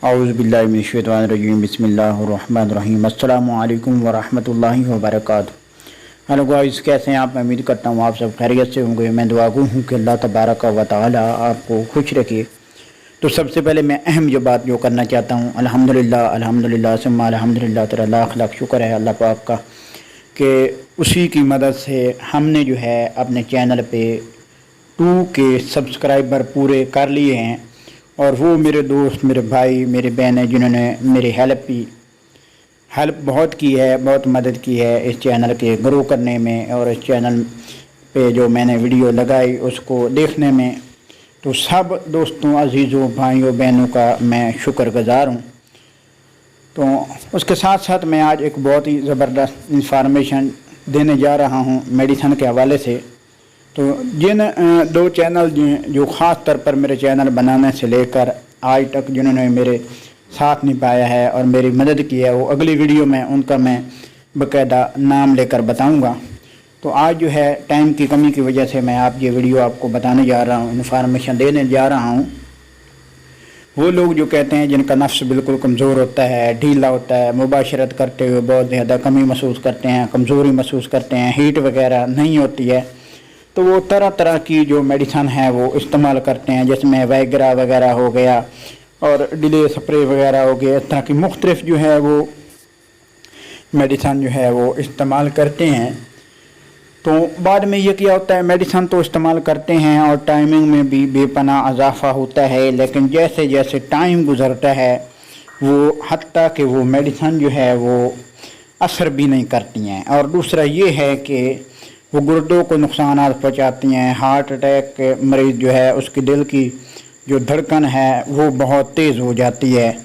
औज़ुबिल्लाहिमिनश्शैतानिर्रजीम बिस्मिल्लाहिर्रहमानिर्रहीम अस्सलामु अलैकुम वरहमतुल्लाहि वबरकातुहू। हेलो गाइस, कैसे हैं आप? मैं उम्मीद करता हूँ आप सब खैरियत से होंगे। मैं दुआ गो हूँ कि अल्लाह तबारक व तआला आपको खुश रखे। तो सबसे पहले मैं अहम बात जो करना चाहता हूँ, अल्हम्दुलिल्लाह अल्हम्दुलिल्लाह सुम्मा अल्हम्दुलिल्लाह, तेरा लाख लाख शुक्र है अल्लाह पाक का कि उसी की मदद से हमने जो है अपने चैनल पे 2K सब्सक्राइबर पूरे कर लिए हैं। और वो मेरे दोस्त, मेरे भाई, मेरे बहनें जिन्होंने मेरी हेल्प बहुत की है, बहुत मदद की है इस चैनल के ग्रो करने में और इस चैनल पे जो मैंने वीडियो लगाई उसको देखने में, तो सब दोस्तों, अजीज़ों, भाइयों, बहनों का मैं शुक्रगुज़ार हूँ। तो उसके साथ साथ मैं आज एक बहुत ही ज़बरदस्त इंफॉर्मेशन देने जा रहा हूँ मेडिसन के हवाले से। तो जिन दो चैनल जो ख़ास तौर पर मेरे चैनल बनाने से लेकर आज तक जिन्होंने मेरे साथ निभाया है और मेरी मदद की है, वो अगली वीडियो में उनका मैं बाकायदा नाम लेकर बताऊंगा। तो आज जो है टाइम की कमी की वजह से मैं ये वीडियो आपको बताने जा रहा हूँ, इन्फॉर्मेशन देने जा रहा हूँ। वो लोग जो कहते हैं जिनका नफ्स बिल्कुल कमज़ोर होता है, ढीला होता है, मुबाशरत करते हुए बहुत ज़्यादा कमी महसूस करते हैं, कमज़ोरी महसूस करते हैं, हीट वगैरह नहीं होती है, तो वो तरह तरह की जो मेडिसन है वो इस्तेमाल करते हैं, जिसमें वैगरा वगैरह हो गया और डिले स्प्रे वगैरह हो गया। इस तरह की मुख्तलिफ जो है वो मेडिसन जो है वो इस्तेमाल करते हैं। तो बाद में ये क्या होता है, मेडिसन तो इस्तेमाल करते हैं और टाइमिंग में भी बेपनाह इजाफा होता है, लेकिन जैसे जैसे टाइम गुजरता है वो हत्ता कि वो मेडिसन जो है वो असर भी नहीं करती हैं। और दूसरा ये है कि वो गुर्दों को नुकसान पहुँचाती हैं। हार्ट अटैक के मरीज़ जो है उसकी दिल की जो धड़कन है वो बहुत तेज़ हो जाती है।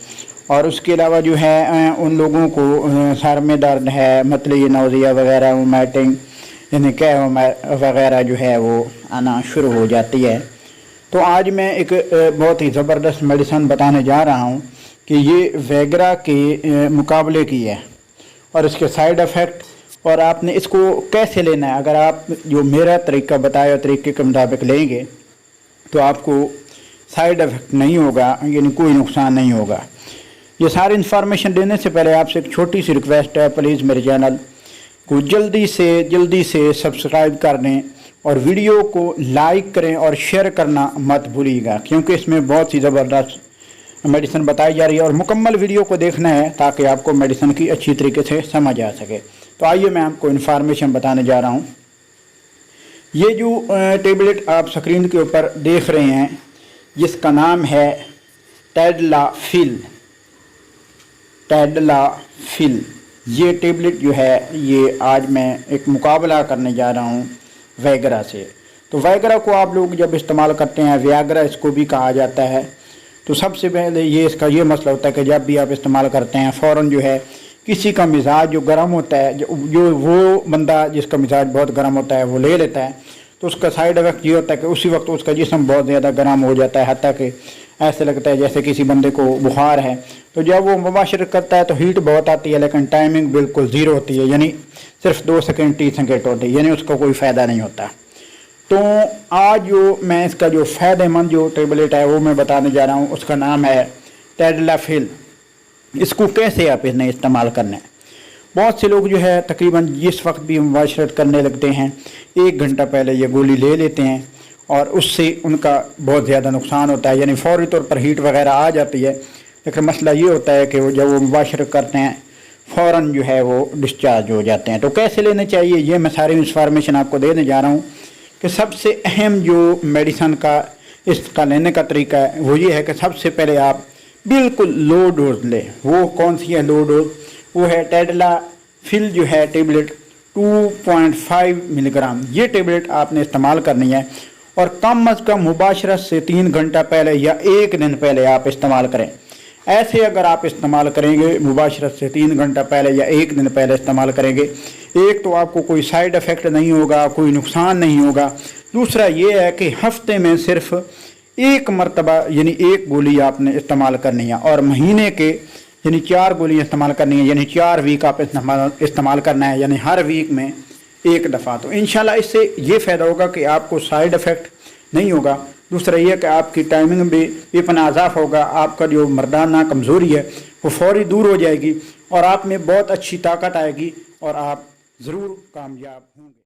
और उसके अलावा जो है उन लोगों को सर में दर्द है, मतली नौजिया वगैरह, वोमिटिंग यानी क्या वगैरह जो है वो आना शुरू हो जाती है। तो आज मैं एक बहुत ही ज़बरदस्त मेडिसन बताने जा रहा हूँ कि ये वैगरा के मुकाबले की है और इसके साइड इफ़ेक्ट और आपने इसको कैसे लेना है। अगर आप जो मेरा तरीका बताया तरीके के मुताबिक लेंगे तो आपको साइड इफ़ेक्ट नहीं होगा, यानी कोई नुकसान नहीं होगा। ये सारी इन्फॉर्मेशन देने से पहले आपसे एक छोटी सी रिक्वेस्ट है, प्लीज़ मेरे चैनल को जल्दी से सब्सक्राइब कर दें और वीडियो को लाइक करें और शेयर करना मत भूलिएगा, क्योंकि इसमें बहुत ही ज़बरदस्त मेडिसिन बताई जा रही है और मुकम्मल वीडियो को देखना है ताकि आपको मेडिसिन की अच्छी तरीके से समझ आ सके। तो आइए मैं आपको इन्फॉर्मेशन बताने जा रहा हूँ। ये जो टेबलेट आप स्क्रीन के ऊपर देख रहे हैं जिसका नाम है टैडलाफिल। ये टेबलेट जो है ये आज मैं एक मुकाबला करने जा रहा हूँ वैगरा से। तो वैगरा को आप लोग जब इस्तेमाल करते हैं, व्यागरा इसको भी कहा जाता है, तो सबसे पहले इसका ये मसला होता है कि जब भी आप इस्तेमाल करते हैं फ़ौरन जो है किसी का मिजाज जो गर्म होता है, जो वो बंदा जिसका मिजाज बहुत गर्म होता है वो ले लेता है, तो उसका साइड इफ़ेक्ट ये होता है कि उसी वक्त उसका जिस्म बहुत ज़्यादा गर्म हो जाता है, हत्ता कि ऐसे लगता है जैसे किसी बंदे को बुखार है। तो जब वो मुबाशरत करता है तो हीट बहुत आती है, लेकिन टाइमिंग बिल्कुल ज़ीरो होती है, यानी सिर्फ 2 सेकेंड 30 सेकेंड होती है, यानी उसका कोई फ़ायदा नहीं होता। तो आज जो मैं इसका जो फ़ायदेमंद जो टेबलेट है वो मैं बताने जा रहा हूँ, उसका नाम है टैडलाफिल। इसको कैसे आप इसने इस्तेमाल करना है। बहुत से लोग जो है तकरीबन जिस वक्त भी मुबाशरत करने लगते हैं 1 घंटा पहले ये गोली ले लेते हैं और उससे उनका बहुत ज़्यादा नुकसान होता है, यानी फ़ौरी तौर पर हीट वगैरह आ जाती है। लेकिन मसला ये होता है कि वो जब वो मुबाशरत करते हैं फ़ौरन जो है वो डिस्चार्ज हो जाते हैं। तो कैसे लेने चाहिए ये मैं सारी इन्फॉर्मेशन आपको देने जा रहा हूँ कि सबसे अहम जो मेडिसन का इसका लेने का तरीका है वो ये है कि सबसे पहले आप बिल्कुल लो डोज लें। वो कौन सी है लो डोज? वो है टैडलाफिल जो है टेबलेट 2.5 मिलीग्राम। ये टेबलेट आपने इस्तेमाल करनी है और कम अज़ कम मुबाशरत से 3 घंटा पहले या 1 दिन पहले आप इस्तेमाल करें। ऐसे अगर आप इस्तेमाल करेंगे मुबाशरत से 3 घंटा पहले या 1 दिन पहले इस्तेमाल करेंगे, एक तो आपको कोई साइड इफ़ेक्ट नहीं होगा, कोई नुकसान नहीं होगा। दूसरा ये है कि हफ्ते में सिर्फ 1 मरतबा यानी 1 गोली आपने इस्तेमाल करनी है और महीने के यानी 4 गोलियाँ इस्तेमाल करनी है, यानी 4 वीक आप इस्तेमाल करना है, यानी हर वीक में 1 दफ़ा। तो इंशाल्लाह इससे ये फ़ायदा होगा कि आपको साइड इफ़ेक्ट नहीं होगा। دوسرا یہ کہ آپ کی ٹائمنگ بھی اتنا اضافہ ہوگا، آپ کا جو مردانہ کمزوری ہے وہ فوری دور ہو جائے گی اور آپ میں بہت اچھی طاقت آئے گی اور آپ ضرور کامیاب ہوں گے۔